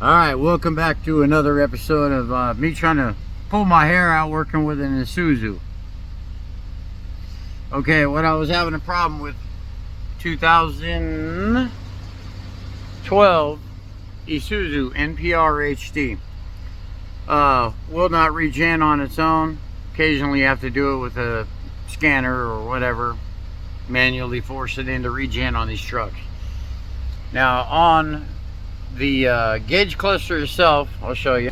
Alright, welcome back to another episode of me trying to pull my hair out working with an isuzu. Okay, what I was having a problem with 2012 isuzu NPR HD. Will not regen on its own. Occasionally you have to do it with a scanner or whatever. Manually force it into regen on these trucks. Now on the gauge cluster itself, I'll show you.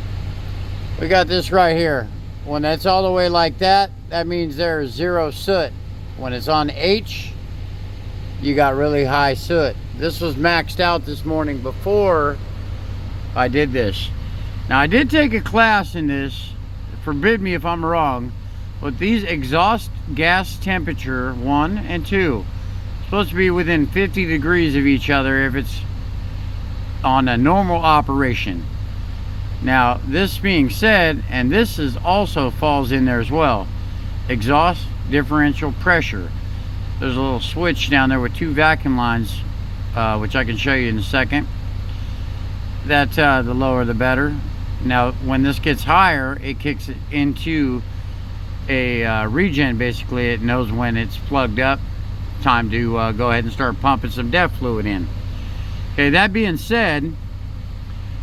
We got this right here. When that's all the way like that, that means there's zero soot. When it's on H, you got really high soot. This was maxed out this morning before I did this. Now I did take a class in this, forbid me if I'm wrong, but these exhaust gas temperature 1 and 2 supposed to be within 50 degrees of each other if it's on a normal operation. Now this being said, and this is also falls in there as well, exhaust differential pressure. There's a little switch down there with 2 vacuum lines, which I can show you in a second. That the lower the better. Now when this gets higher, it kicks it into a regen. Basically it knows when it's plugged up, time to go ahead and start pumping some DEF fluid in. Okay, that being said,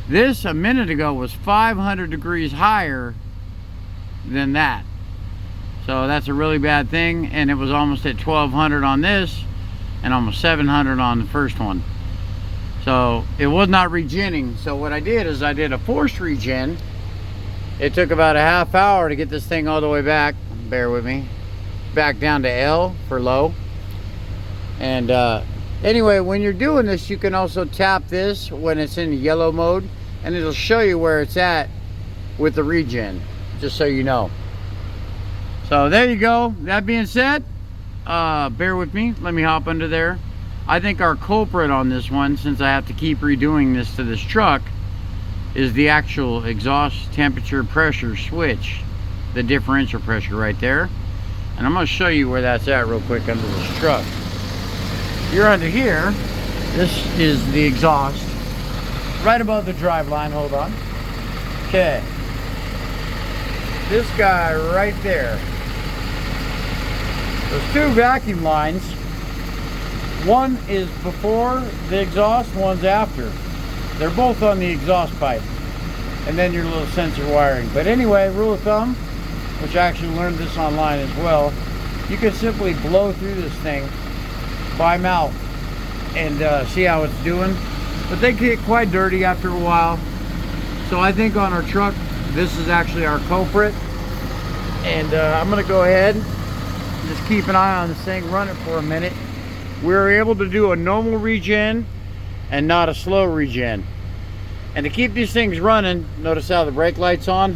this a minute ago was 500 degrees higher than that. So that's a really bad thing, and it was almost at 1200 on this and almost 700 on the first one. So it was not regenning. So what I did is I did a forced regen. It took about a half hour to get this thing all the way back, bear with me, back down to L for low. And anyway, when you're doing this, you can also tap this when it's in yellow mode, and it'll show you where it's at with the regen, just so you know. So there you go. That being said, bear with me. Let me hop under there. I think our culprit on this one, since I have to keep redoing this to this truck, is the actual exhaust temperature pressure switch, the differential pressure right there. And I'm going to show you where that's at real quick under this truck. You're under here. This is the exhaust right above the drive line. Hold on. Okay, this guy right there, there's 2 vacuum lines. One is before the exhaust, one's after. They're both on the exhaust pipe, and then your little sensor wiring. But anyway, rule of thumb, which I actually learned this online as well, you can simply blow through this thing by mouth and see how it's doing. But they get quite dirty after a while. So I think on our truck, this is actually our culprit. And I'm gonna go ahead and just keep an eye on this thing, run it for a minute. We were able to do a normal regen and not a slow regen. And to keep these things running, notice how the brake light's on.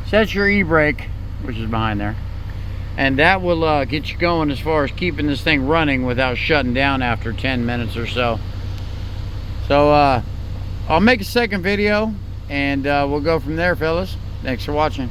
Set your e-brake, which is behind there, and that will get you going as far as keeping this thing running without shutting down after 10 minutes or so. So I'll make a second video, and we'll go from there, fellas. Thanks for watching.